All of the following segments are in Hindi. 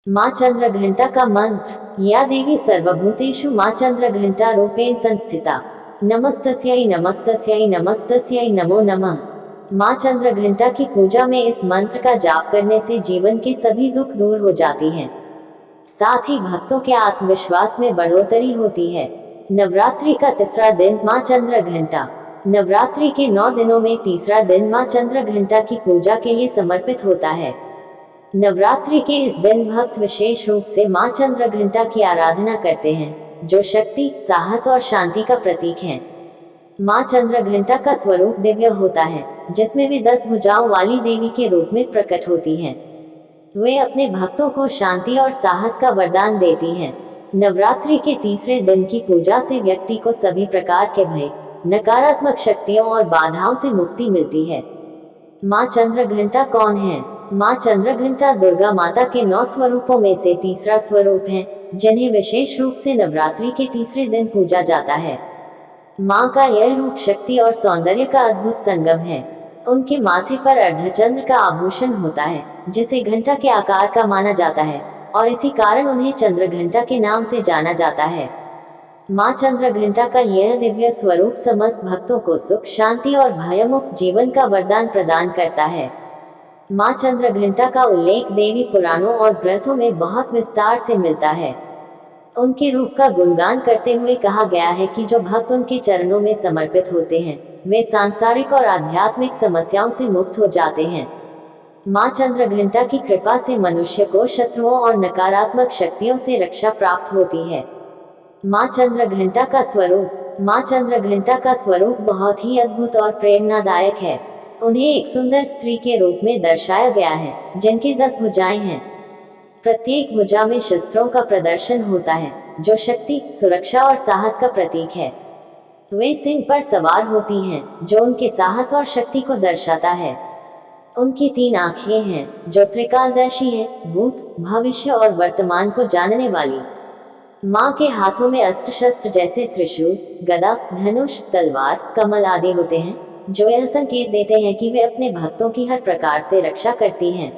माँ चंद्र घंटा का मंत्र। या देवी सर्वभूतेषु माँ चंद्र घंटा रूपेण संस्थिता। नमस्तस्यै नमस्तस्यै नमस्तस्यै नमो नमः। माँ चंद्र घंटा की पूजा में इस मंत्र का जाप करने से जीवन के सभी दुख दूर हो जाती हैं। साथ ही भक्तों के आत्मविश्वास में बढ़ोतरी होती है। नवरात्रि का तीसरा दिन माँ चंद्र घंटा। नवरात्रि के 9 दिनों में तीसरा दिन माँ चंद्र घंटा की पूजा के लिए समर्पित होता है। नवरात्रि के इस दिन भक्त विशेष रूप से माँ चंद्र घंटा की आराधना करते हैं, जो शक्ति, साहस और शांति का प्रतीक है। माँ चंद्र घंटा का स्वरूप दिव्य होता है, जिसमें वे 10 भुजाओं वाली देवी के रूप में प्रकट होती हैं। वे अपने भक्तों को शांति और साहस का वरदान देती हैं। नवरात्रि के तीसरे दिन की पूजा से व्यक्ति को सभी प्रकार के भय, नकारात्मक शक्तियों और बाधाओं से मुक्ति मिलती है। माँ चंद्र घंटा कौन है? माँ चंद्र घंटा दुर्गा माता के 9 स्वरूपों में से तीसरा स्वरूप है, जिन्हें विशेष रूप से नवरात्रि के तीसरे दिन पूजा जाता है। माँ का यह रूप शक्ति और सौंदर्य का अद्भुत संगम है। उनके माथे पर अर्धचंद्र का आभूषण होता है, जिसे घंटा के आकार का माना जाता है, और इसी कारण उन्हें चंद्र घंटा के नाम से जाना जाता है। माँ चंद्र घंटा का यह दिव्य स्वरूप समस्त भक्तों को सुख, शांति और भयमुक्त जीवन का वरदान प्रदान करता है। माँ चंद्र घंटा का उल्लेख देवी पुराणों और ग्रंथों में बहुत विस्तार से मिलता है। उनके रूप का गुणगान करते हुए कहा गया है कि जो भक्त उनके चरणों में समर्पित होते हैं, वे सांसारिक और आध्यात्मिक समस्याओं से मुक्त हो जाते हैं। माँ चंद्र घंटा की कृपा से मनुष्य को शत्रुओं और नकारात्मक शक्तियों से रक्षा प्राप्त होती है। माँ चंद्र घंटा का स्वरूप। माँ चंद्र घंटा का स्वरूप बहुत ही अद्भुत और प्रेरणादायक है। उन्हें एक सुंदर स्त्री के रूप में दर्शाया गया है, जिनके 10 भुजाएं हैं। प्रत्येक भुजा में शस्त्रों का प्रदर्शन होता है, जो शक्ति, सुरक्षा और साहस का प्रतीक है। वे सिंह पर सवार होती हैं, जो उनके साहस और शक्ति को दर्शाता है। उनकी 3 आंखें हैं, जो त्रिकालदर्शी हैं, भूत, भविष्य और वर्तमान को जानने वाली। माँ के हाथों में अस्त्र शस्त्र जैसे त्रिशूल, गदा, धनुष, तलवार, कमल आदि होते हैं, जो यह संकेत देते हैं कि वे अपने भक्तों की हर प्रकार से रक्षा करती हैं।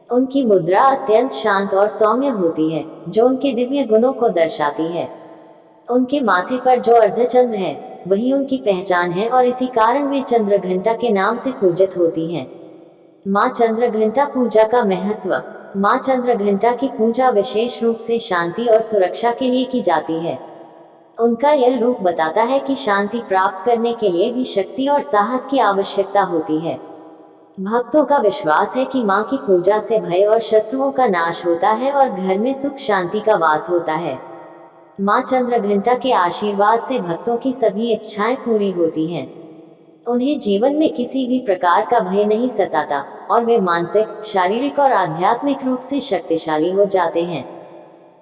उनकी मुद्रा अत्यंत शांत और सौम्य होती है, जो उनके दिव्य गुणों को दर्शाती है। उनके माथे पर जो अर्धचंद्र है, वही उनकी पहचान है, और इसी कारण वे चंद्र घंटा के नाम से पूजित होती हैं। माँ चंद्र घंटा पूजा का महत्व। माँ चंद्र घंटा की पूजा विशेष रूप से शांति और सुरक्षा के लिए की जाती है। उनका यह रूप बताता है कि शांति प्राप्त करने के लिए भी शक्ति और साहस की आवश्यकता होती है। भक्तों का विश्वास है कि माँ की पूजा से भय और शत्रुओं का नाश होता है और घर में सुख शांति का वास होता है। माँ चंद्र घंटा के आशीर्वाद से भक्तों की सभी इच्छाएं पूरी होती हैं। उन्हें जीवन में किसी भी प्रकार का भय नहीं सताता, और वे मानसिक, शारीरिक और आध्यात्मिक रूप से शक्तिशाली हो जाते हैं।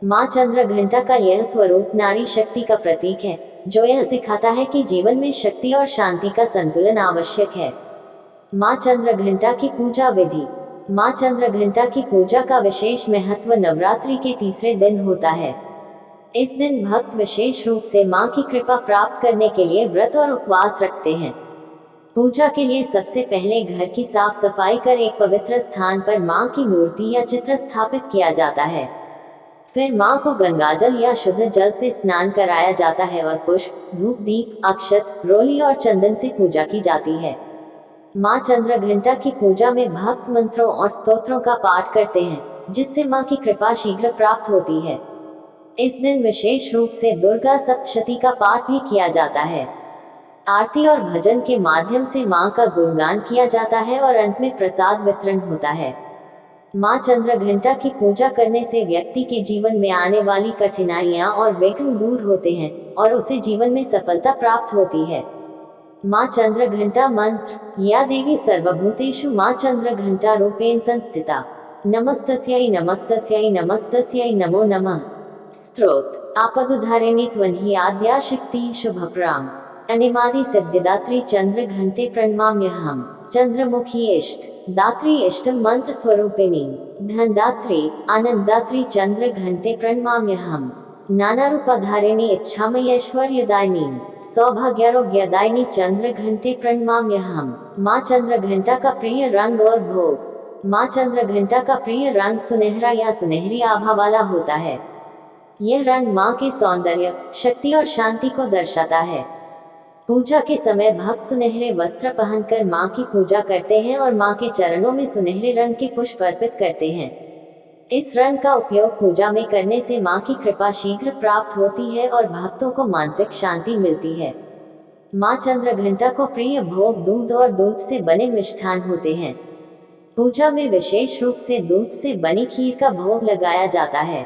माँ चंद्र घंटा का यह स्वरूप नारी शक्ति का प्रतीक है, जो यह सिखाता है कि जीवन में शक्ति और शांति का संतुलन आवश्यक है। माँ चंद्र घंटा की पूजा विधि। माँ चंद्र घंटा की पूजा का विशेष महत्व नवरात्रि के तीसरे दिन होता है। इस दिन भक्त विशेष रूप से माँ की कृपा प्राप्त करने के लिए व्रत और उपवास रखते हैं। पूजा के लिए सबसे पहले घर की साफ सफाई कर एक पवित्र स्थान पर माँ की मूर्ति या चित्र स्थापित किया जाता है। फिर माँ को गंगाजल या शुद्ध जल से स्नान कराया जाता है और पुष्प, धूप, दीप, अक्षत, रोली और चंदन से पूजा की जाती है। माँ चंद्र घंटा की पूजा में भक्त मंत्रों और स्तोत्रों का पाठ करते हैं, जिससे माँ की कृपा शीघ्र प्राप्त होती है। इस दिन विशेष रूप से दुर्गा सप्तशती का पाठ भी किया जाता है। आरती और भजन के माध्यम से माँ का गुणगान किया जाता है और अंत में प्रसाद वितरण होता है। माँ चंद्र घंटा की पूजा करने से व्यक्ति के जीवन में आने वाली कठिनाइयाँ और विघ्न दूर होते हैं, और उसे जीवन में सफलता प्राप्त होती है। माँ चंद्र घंटा मंत्र। या देवी सर्वभूतेषु माँ चंद्र घंटा रूपेण संस्थिता। नमस्तस्यै नमस्तस्यै नमस्तस्यै नमो नमः। स्तोत्र। आपदुद्धारिणी त्वन्हि आद्या शक्ति शुभप्राम। अनिमादि सिद्धिदात्री चंद्र घंटे प्रणमाम्यहम्। चंद्रमुखी इष्ट दात्री इष्टम मंत्र स्वरूपिणी। धनदात्री आनंददात्री चंद्र घंटे प्रणमाम्यहम्। नाना रूपाधारिणी इच्छामयी ऐश्वर्यदायिनी सौभाग्यारोग्यदायिनी चंद्र घंटे प्रणमाम्यहम्। माँ चंद्र घंटा का प्रिय रंग और भोग। माँ चंद्र घंटा का प्रिय रंग सुनहरा या सुनहरी आभा वाला होता है। यह रंग माँ के सौंदर्य, शक्ति और शांति को दर्शाता है। पूजा के समय भक्त सुनहरे वस्त्र पहनकर माँ की पूजा करते हैं और माँ के चरणों में सुनहरे रंग के पुष्प अर्पित करते हैं। इस रंग का उपयोग पूजा में करने से माँ की कृपा शीघ्र प्राप्त होती है और भक्तों को मानसिक शांति मिलती है। माँ चंद्र घंटा को प्रिय भोग दूध और दूध से बने मिष्ठान होते हैं। पूजा में विशेष रूप से दूध से बनी खीर का भोग लगाया जाता है।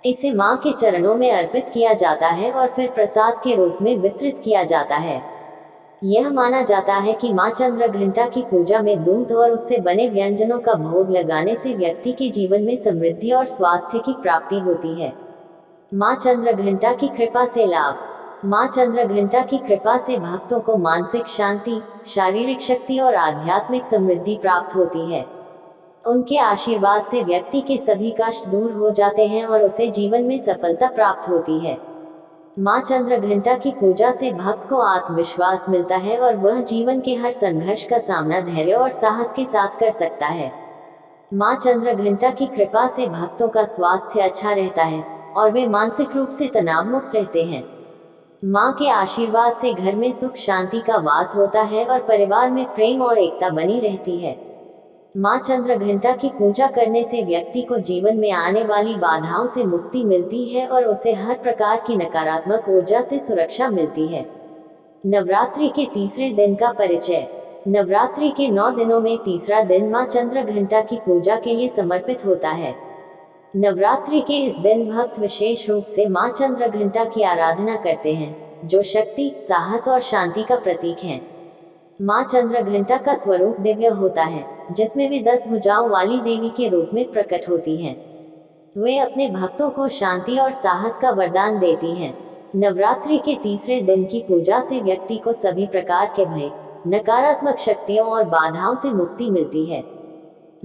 इसे माँ के चरणों में अर्पित किया जाता है और फिर प्रसाद के रूप में वितरित किया जाता है। यह माना जाता है कि माँ चंद्र घंटा की पूजा में दूध और उससे बने व्यंजनों का भोग लगाने से व्यक्ति के जीवन में समृद्धि और स्वास्थ्य की प्राप्ति होती है। माँ चंद्र घंटा की कृपा से लाभ। माँ चंद्र घंटा की कृपा से भक्तों को मानसिक शांति, शारीरिक शक्ति और आध्यात्मिक समृद्धि प्राप्त होती है। उनके आशीर्वाद से व्यक्ति के सभी कष्ट दूर हो जाते हैं और उसे जीवन में सफलता प्राप्त होती है। माँ चंद्र घंटा की पूजा से भक्त को आत्मविश्वास मिलता है और वह जीवन के हर संघर्ष का सामना धैर्य और साहस के साथ कर सकता है। माँ चंद्र घंटा की कृपा से भक्तों का स्वास्थ्य अच्छा रहता है और वे मानसिक रूप से तनाव मुक्त रहते हैं। माँ के आशीर्वाद से घर में सुख शांति का वास होता है और परिवार में प्रेम और एकता बनी रहती है। माँ चंद्र घंटा की पूजा करने से व्यक्ति को जीवन में आने वाली बाधाओं से मुक्ति मिलती है और उसे हर प्रकार की नकारात्मक ऊर्जा से सुरक्षा मिलती है। नवरात्रि के तीसरे दिन का परिचय। नवरात्रि के 9 दिनों में तीसरा दिन माँ चंद्र घंटा की पूजा के लिए समर्पित होता है। नवरात्रि के इस दिन भक्त विशेष रूप से माँ चंद्र घंटा की आराधना करते हैं, जो शक्ति, साहस और शांति का प्रतीक है। माँ चंद्र घंटा का स्वरूप दिव्य होता है, जिसमें वे 10 भुजाओं वाली देवी के रूप में प्रकट होती हैं। वे अपने भक्तों को शांति और साहस का वरदान देती हैं। नवरात्रि के तीसरे दिन की पूजा से व्यक्ति को सभी प्रकार के भय, नकारात्मक शक्तियों और बाधाओं से मुक्ति मिलती है।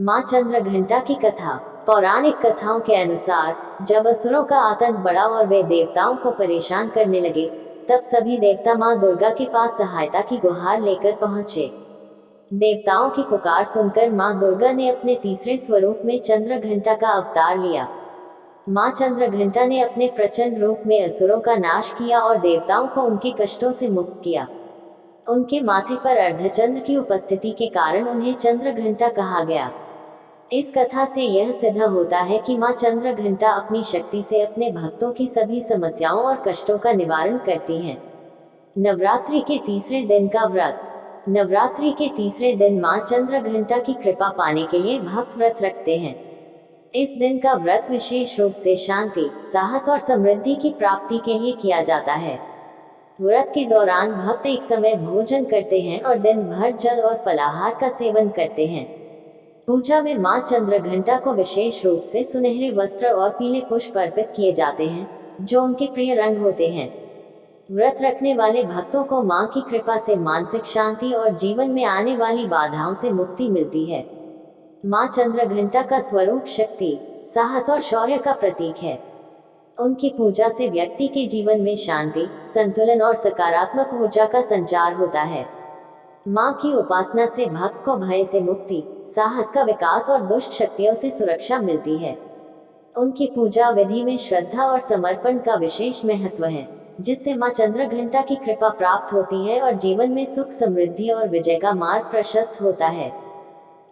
माँ चंद्र घंटा की कथा। पौराणिक कथाओं के अनुसार जब असुरों का आतंक बढ़ा और वे देवताओं को परेशान करने लगे, तब सभी देवता माँ दुर्गा के पास सहायता की गुहार लेकर पहुंचे। देवताओं की पुकार सुनकर माँ दुर्गा ने अपने तीसरे स्वरूप में चंद्र घंटा का अवतार लिया। माँ चंद्र घंटा ने अपने प्रचंड रूप में असुरों का नाश किया और देवताओं को उनके कष्टों से मुक्त किया। उनके माथे पर अर्धचंद्र की उपस्थिति के कारण उन्हें चंद्र घंटा कहा गया। इस कथा से यह सिद्ध होता है कि माँ चंद्र घंटा अपनी शक्ति से अपने भक्तों की सभी समस्याओं और कष्टों का निवारण करती हैं। नवरात्रि के तीसरे दिन का व्रत। नवरात्रि के तीसरे दिन माँ चंद्र घंटा की कृपा पाने के लिए भक्त व्रत रखते हैं। इस दिन का व्रत विशेष रूप से शांति, साहस और समृद्धि की प्राप्ति के लिए किया जाता है। व्रत के दौरान भक्त एक समय भोजन करते हैं और दिन भर जल और फलाहार का सेवन करते हैं। पूजा में माँ चंद्र घंटा को विशेष रूप से सुनहरे वस्त्र और पीले पुष्प अर्पित किए जाते हैं, जो उनके प्रिय रंग होते हैं। व्रत रखने वाले भक्तों को माँ की कृपा से मानसिक शांति और जीवन में आने वाली बाधाओं से मुक्ति मिलती है। माँ चंद्र घंटा का स्वरूप शक्ति, साहस और शौर्य का प्रतीक है। उनकी पूजा से व्यक्ति के जीवन में शांति, संतुलन और सकारात्मक ऊर्जा का संचार होता है। माँ की उपासना से भक्त को भय से मुक्ति, साहस का विकास और दुष्ट शक्तियों से सुरक्षा मिलती है। उनकी पूजा विधि में श्रद्धा और समर्पण का विशेष महत्व है, जिससे माँ चंद्र घंटा की कृपा प्राप्त होती है और जीवन में सुख, समृद्धि और विजय का मार्ग प्रशस्त होता है।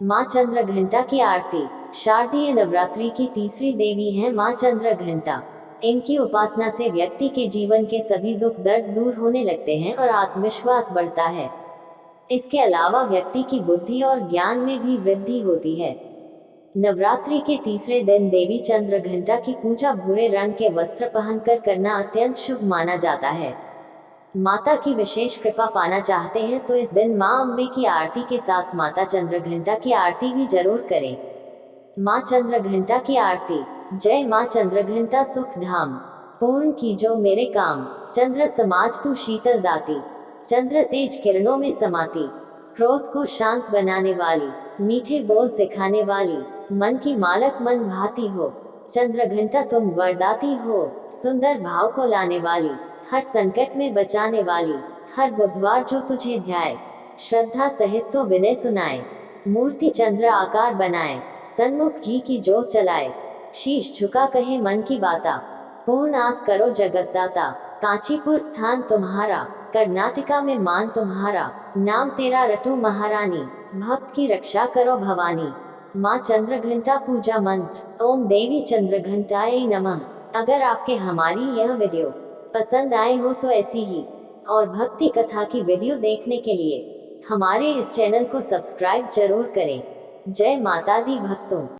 माँ चंद्र घंटा की आरती। शारदीय नवरात्रि की तीसरी देवी है माँ चंद्र घंटा। इनकी उपासना से व्यक्ति के जीवन के सभी दुख दर्द दूर होने लगते हैं और आत्मविश्वास बढ़ता है। इसके अलावा व्यक्ति की बुद्धि और ज्ञान में भी वृद्धि होती है। नवरात्रि के तीसरे दिन देवी चंद्र घंटा की पूजा भूरे रंग के वस्त्र पहनकर करना अत्यंत शुभ माना जाता है। माता की विशेष कृपा पाना चाहते हैं तो इस दिन माँ अम्बे की आरती के साथ माता चंद्र घंटा की आरती भी जरूर करें। माँ चंद्र घंटा की आरती। जय माँ चंद्र घंटा सुख धाम, पूर्ण कीजो मेरे काम। चंद्र समाज तू शीतल दाती, चंद्र तेज किरणों में समाती। क्रोध को शांत बनाने वाली, मीठे बोल सिखाने वाली, मन की मालक मन भाती हो। चंद्र घंटा तुम वरदाती हो, सुंदर भाव को लाने वाली, हर संकट में बचाने वाली। हर बुधवार जो तुझे ध्याए, श्रद्धा सहित तो विनय सुनाए। मूर्ति चंद्र आकार बनाए, सन्मुख घी की जोत चलाए, शीश झुका कहे मन की बाता, पूर्ण आस करो जगतदाता। कांचीपुर स्थान तुम्हारा, कर्नाटका में मान तुम्हारा, नाम तेरा रटूं महारानी, भक्त की रक्षा करो भवानी। माँ चंद्रघंटा पूजा मंत्र। ओम देवी चंद्रघंटायै नमः। अगर आपके हमारी यह वीडियो पसंद आए हो तो ऐसी ही और भक्ति कथा की वीडियो देखने के लिए हमारे इस चैनल को सब्सक्राइब जरूर करें। जय माता दी भक्तों।